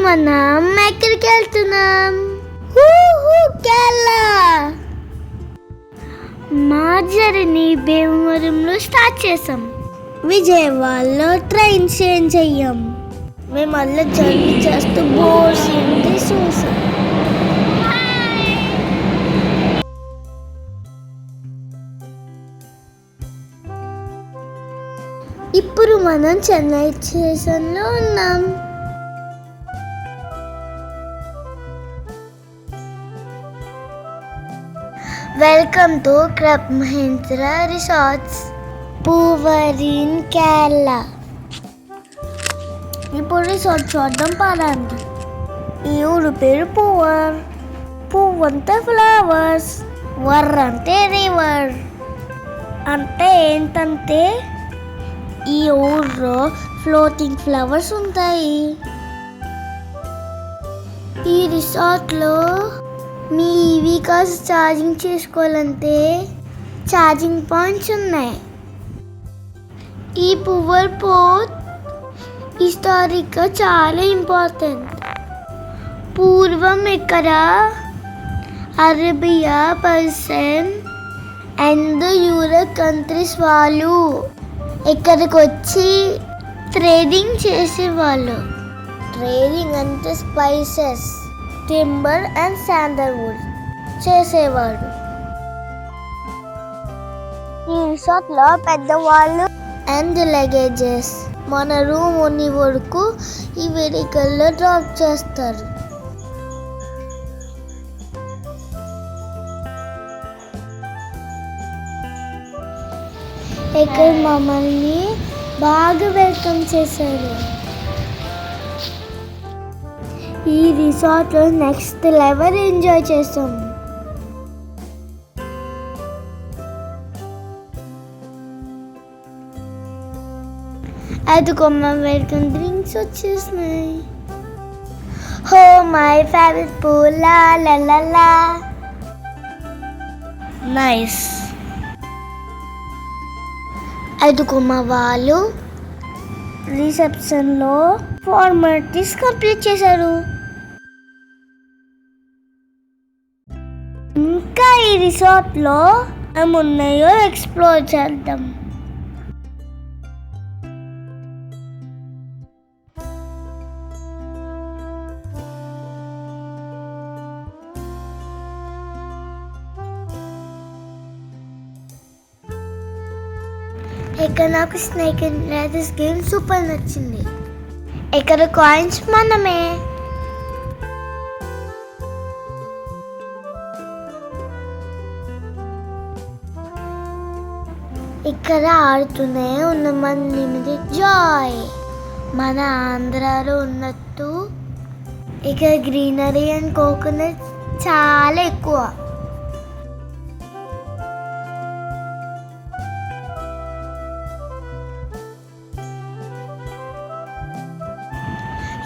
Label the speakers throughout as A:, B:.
A: మనం ఎక్కడికి వెళ్తున్నాం? కేరళ. మా జర్నీ భీమవరంలో స్టార్ట్ చేసాం. విజయవాడలో ట్రైన్ చేంజ్ అయ్యాం. మేము అలా జర్నీ చేస్తూ బోర్స్ ఏంటి చూసాం. ఇప్పుడు మనం చెన్నై స్టేషన్లో ఉన్నాం. Welcome to club Mahindra resorts, Poovar in Kerala. ఇప్పుడు రిసార్ట్ చూడడం పదండి. ఈ ఊరు పేరు పూవర్. పువ్వు అంటే ఫ్లవర్స్, వర్ అంటే రివర్. అంటే ఏంటంటే ఈ ఊర్లో ఫ్లోటింగ్ ఫ్లవర్స్ ఉంటాయి. ఈ రిసార్ట్లో మీ ఈవీ కార్స్ ఛార్జింగ్ చేసుకోవాలంటే ఛార్జింగ్ పాయింట్స్ ఉన్నాయి. ఈ పూవర్ పోర్ట్ హిస్టారిక్గా చాలా ఇంపార్టెంట్. పూర్వం ఇక్కడ Arabia, Persian and Europe countries వాళ్ళు ఇక్కడికి వచ్చి ట్రేడింగ్ చేసేవాళ్ళు. ట్రేడింగ్ అంటే స్పైసెస్, టింబర్ అండ్ శాండల్వుడ్ చేసేవాడు. ఈ రిసార్ట్లో పెద్దవాళ్ళు అండ్ లగేజెస్ మన రూమ్ ఉన్న వరకు ఈ వెహికల్లో డ్రాప్ చేస్తారు. ఇక్కడ మమ్మల్ని బాగా వెల్కమ్ చేశారు. ఈ రిసార్ట్లో నెక్స్ట్ లెవెల్ ఎంజాయ్ చేస్తాం. అదిగో మా వెల్కమ్ డ్రింక్స్ వచ్చేసినాయి. Oh my favourite pool, law law law law. Nice. అదిగో మా వాళ్ళు రిసెప్షన్లో ఫార్మాలిటీస్ కంప్లీట్ చేశారు. ఇంకా ఈ రిసార్ట్లో ఏమున్నాయో ఎక్స్ప్లోర్ చేద్దాం. ఇక్కడ నాకు snake and ladders game super నచ్చింది. ఇక్కడ కాయిన్స్ మనమే. ఇక్కడ ఆడుతూనే ఉన్నాం అన్లిమిటెడ్ జాయ్. మన ఆంధ్రాలో ఉన్నట్టు ఇక్కడ గ్రీనరీ అండ్ కోకోనట్ చాలా ఎక్కువ.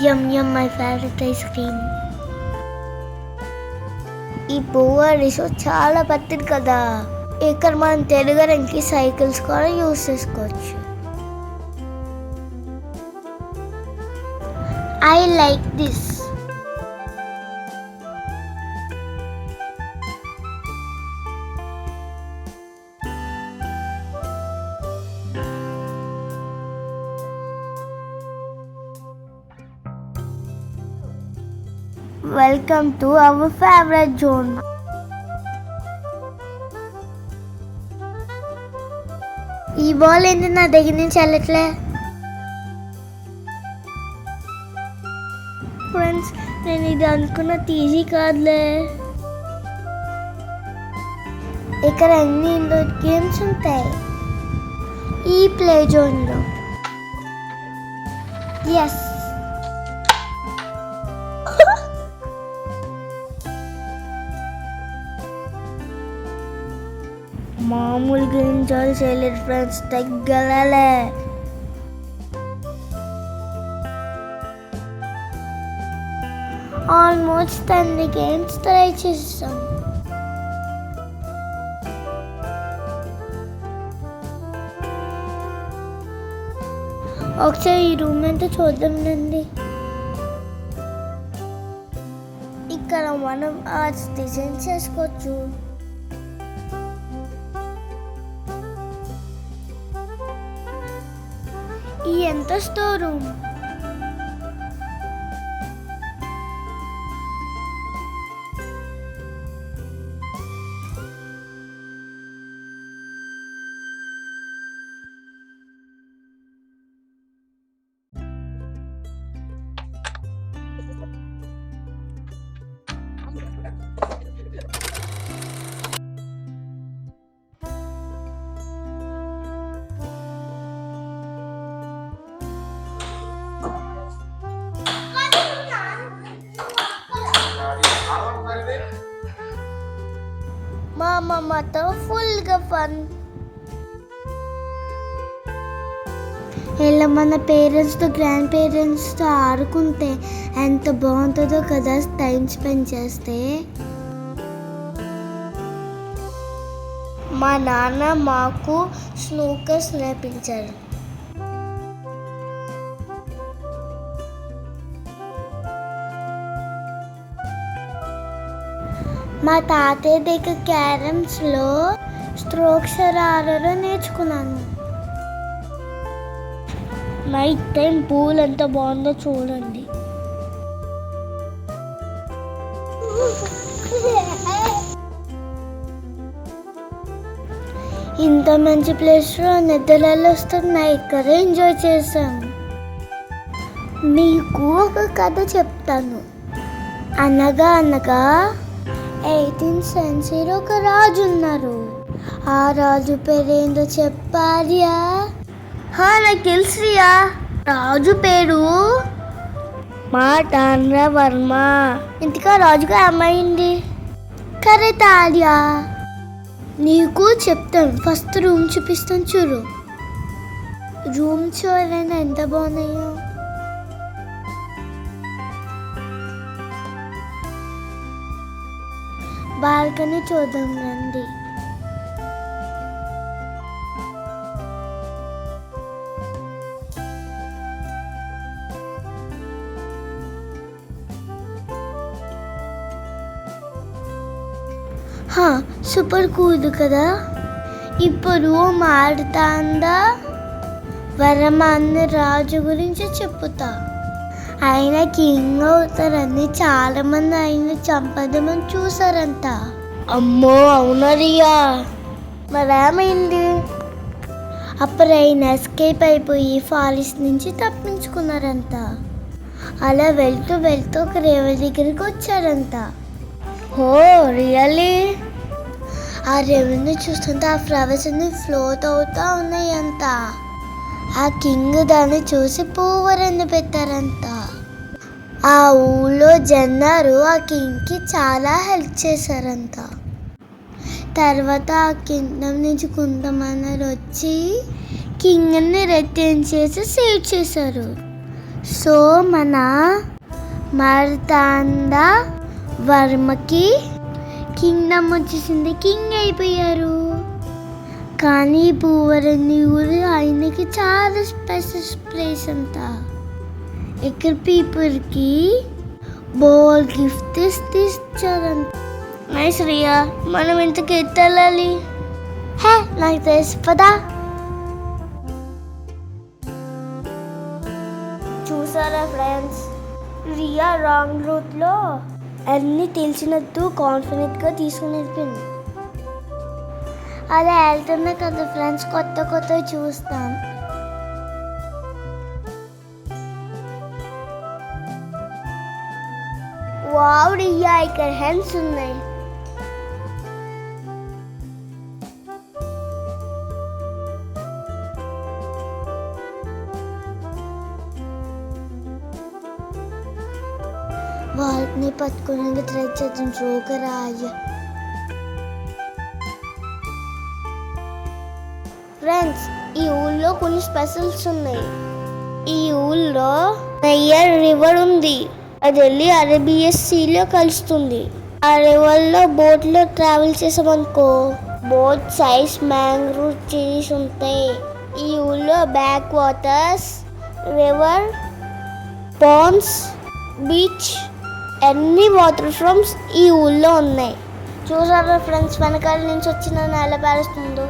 A: Yum yum, my favorite ice cream. ఈ పూవర్ రిసార్ట్ చాలా పెద్దది కదా. ఇక్కడ మనం తిరగడానికి సైకిల్స్ కూడా యూజ్ చేసుకోవచ్చు. I like this. Welcome to our favorite zone. ఈ బాల్ ఏంటి నా దగ్గర నుంచి వెళ్ళట్లే? ఫ్రెండ్స్, నేను ఇది అనుకున్నది ఈజీ కాదులే. ఇక్కడ అన్ని ఇండోర్ గేమ్స్ ఉంటాయి ఈ ప్లే జోన్లో. ఎస్, మామూలుగా ఎంజాయ్ చేయలేదు ఫ్రెండ్స్, తగ్గలే. ఆల్మోస్ట్ 10 గేమ్స్ ట్రై చేస్తాం. ఒకసారి ఈ రూమ్ అంతా చూద్దాం రండి. మనం ఆర్ట్స్ డిజైన్ చేసుకోవచ్చు. ఈ ఎంత స్టోర్ రూమ్. మా అమ్మమ్మతో ఫుల్గా ఫన్. ఇలా మన పేరెంట్స్తో గ్రాండ్ పేరెంట్స్తో ఆడుకుంటే ఎంత బాగుంటుందో కదా టైం స్పెండ్ చేస్తే. మా నాన్న మాకు స్నూకర్స్ నేర్పించారు. మా తాతయ్య దగ్గర క్యారమ్స్లో స్ట్రోక్స్ ఆడలో నేర్చుకున్నాను. నైట్ టైం పూల్ ఎంత బాగుందో చూడండి. ఇంత మంచి ప్లేస్లో నిద్రలు వస్తున్నాయి. ఇక్కడ ఎంజాయ్ చేసాం. మీకు ఒక కథ చెప్తాను. అనగా 18th సెంచరీ ఒక రాజు ఉన్నారు. ఆ రాజు పేరేందో చెప్పారియా? నాకు తెలుసుయా. రాజు పేరు మార్తాండవర్మ. ఇంతగా రాజుగా అమ్మాయింది కరెక్ట్ ఆర్యా. నీకు చెప్తాను. ఫస్ట్ రూమ్ చూపిస్తాను చూడు. రూమ్ చూడండి ఎంత బాగున్నాయో. బాల్కనీ చూద్దాం రండి. సూపర్ కూల్ కదా. ఇప్పుడు మార్తాండవర్మ అనే రాజు గురించి చెప్పుతా. ఆయన కింగ్ అవుతారని చాలా మంది ఆయన చంపదమని చూసారంట. అమ్మో అవునరియా. మరేమైంది? అప్పుడు ఆయన ఎస్కేప్ అయిపోయి ఫారెస్ట్ నుంచి తప్పించుకున్నారంట. అలా వెళ్తూ వెళ్తూ ఒక రేవు దగ్గరికి వచ్చారంట. ఓ రియల్లీ? ఆ రేవుని చూస్తుంటే ఆ ఫ్లవర్స్ అన్ని ఫ్లోట్ అవుతా ఉన్నాయంట. ఆ కింగ్ దాన్ని చూసి పువ్వురని పెట్టారంట. ఆ ఊళ్ళో జనాలు ఆ కింగ్కి చాలా హెల్ప్ చేశారంట. తర్వాత ఆ కింగ్డమ్ నుంచి కొంతమంది వచ్చి కింగ్ని రిటర్న్ చేసి సేవ్ చేశారు. సో మన మార్తాండవర్మకి కింగ్డమ్ వచ్చేసింది. కింగ్ అయిపోయారు. కానీ భూవరణి ఊరు ఆయనకి చాలా స్పెషల్ ప్లేస్ అంట. ఇక్కడ పీపుల్కి బోల్ గిఫ్ట్ ఇచ్చారంట. నైస్ రియా. మనం ఇంతకు ఎత్తెళ్ళాలి. నాకు తెలుసు పదా. చూసారా ఫ్రెండ్స్, రియా రాంగ్ రూట్లో అన్నీ తెలిసినట్టు కాన్ఫిడెంట్గా తీసుకుని వెళ్ళిపోయింది. అలా వెళ్తున్నా కదా ఫ్రెండ్స్, కొత్త కొత్తవి చూస్తాం. వావ్ రియా, ఇక్కడ హెన్స్ ఉన్నాయి. వాళ్ళని పట్టుకునేందుకు ట్రై చేద్దాం. జోకర్ రాజు. ఫ్రెండ్స్, ఈ ఊళ్ళో కొన్ని స్పెషల్స్ ఉన్నాయి. ఈ ఊళ్ళో నయ్యర్ రివర్ ఉంది. అది వెళ్ళి అరేబియన్ సీలో కలుస్తుంది. ఆ రివర్లో బోట్లో ట్రావెల్ చేసామనుకో, బోట్ సైజ్ మ్యాంగ్రూవ్ ట్రీస్ ఉంటాయి. ఈ ఊళ్ళో backwaters, river, ponds, beach ఎన్ని వాటర్ ఫ్రమ్స్ ఈ ఊళ్ళో ఉన్నాయి. చూసారా ఫ్రెండ్స్, వెనకాల నుంచి వచ్చిన ఎలా పారుస్తుందో.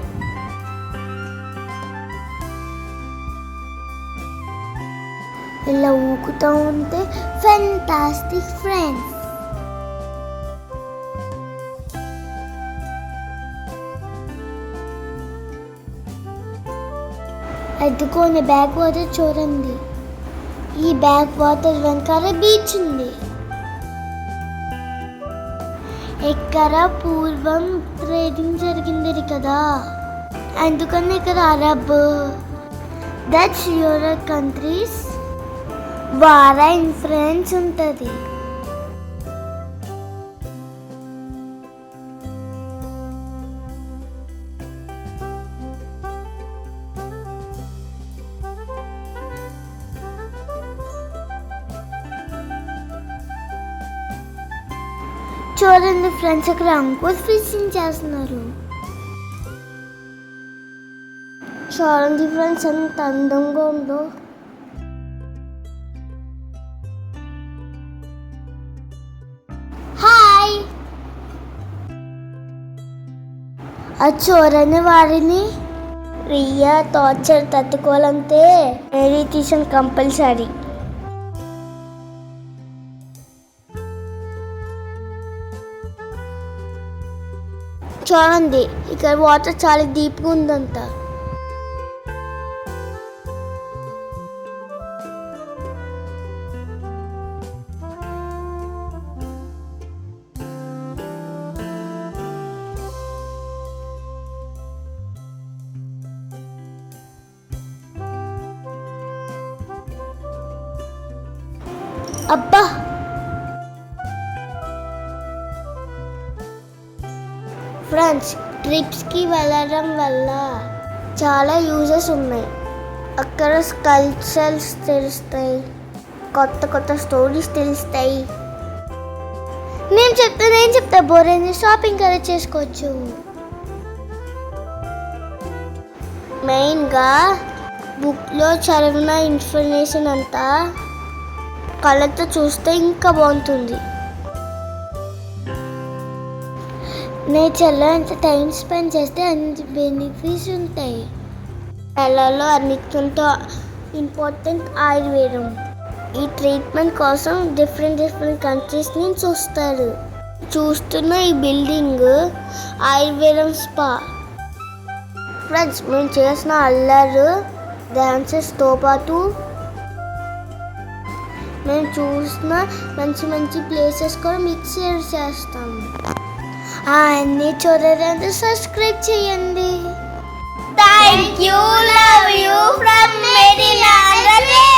A: ఇలా ఊకుతూ ఉంటే ఫెంటాస్టిక్ ఫ్రెండ్స్. అద్దుకొని బ్యాక్ వాటర్ చూడండి. ఈ బ్యాక్ వాటర్ వెనకాల బీచ్ ఉంది. ఇక్కడ పూర్వం ట్రేడింగ్ జరిగింది కదా, అందుకని ఇక్కడ అరబ్, డచ్, యూరప్ కంట్రీస్ వారా ఇన్ఫ్లుయెన్స్ ఉంటుంది. చూడండి ఫ్రెండ్స్, అక్కడ అంకుల్ ఫిషింగ్ చేస్తున్నారు. చూడండి ఫ్రెండ్స్, ఎంత అందంగా ఉందో. హాయ్. అది చూడని వారిని రియా టార్చర్ తట్టుకోవాలంటే మెడిటేషన్ కంపల్సరీ. చూడండి, ఇక్కడ వాటర్ చాలా డీప్గా ఉందంట. అబ్బా, ఫ్రెండ్స్, ట్రిప్స్కి వెళ్ళడం వల్ల చాలా యూజెస్ ఉన్నాయి. అక్కడ కల్చర్స్ తెలుస్తాయి, కొత్త కొత్త స్టోరీస్ తెలుస్తాయి. నేను చెప్తా బోరేని షాపింగ్ కదా చేసుకోవచ్చు. మెయిన్గా బుక్లో చదివిన ఇన్ఫర్మేషన్ అంతా కళ్ళతో చూస్తే ఇంకా బాగుంటుంది. నేచర్లో ఎంత టైం స్పెండ్ చేస్తే అన్ని బెనిఫిట్స్ ఉంటాయి. నెలలో అన్నిటికంటే ఇంపార్టెంట్ ఆయుర్వేదం. ఈ ట్రీట్మెంట్ కోసం డిఫరెంట్ కంట్రీస్ నుంచి వస్తారు. చూస్తున్న ఈ బిల్డింగ్ ఆయుర్వేదం స్పా. ఫ్రెండ్స్, మేము చేసిన అల్లరు డాన్సెస్తో పాటు మేము చూసిన మంచి ప్లేసెస్ కూడా మీకు షేర్ చేస్తాము. అన్నీ చూడాలంటే సబ్స్క్రైబ్ చేయండి. Thank you, love you from మెరీలాండ్.